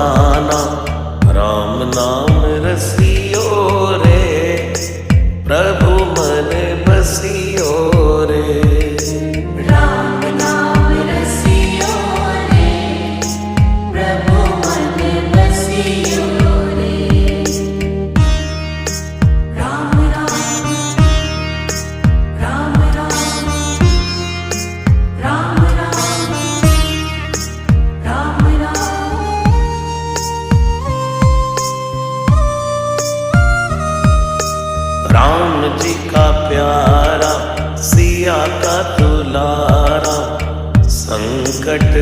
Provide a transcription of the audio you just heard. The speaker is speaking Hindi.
दीवाना, राम नाम रसियो रे, प्रभु मन बसियो रे। राम नाम रसियो रे, प्रभु मन बसियो रे। राम राम राम राम राम राम राम राम। राम जी का प्यारा, सिया का दुलारा, संकट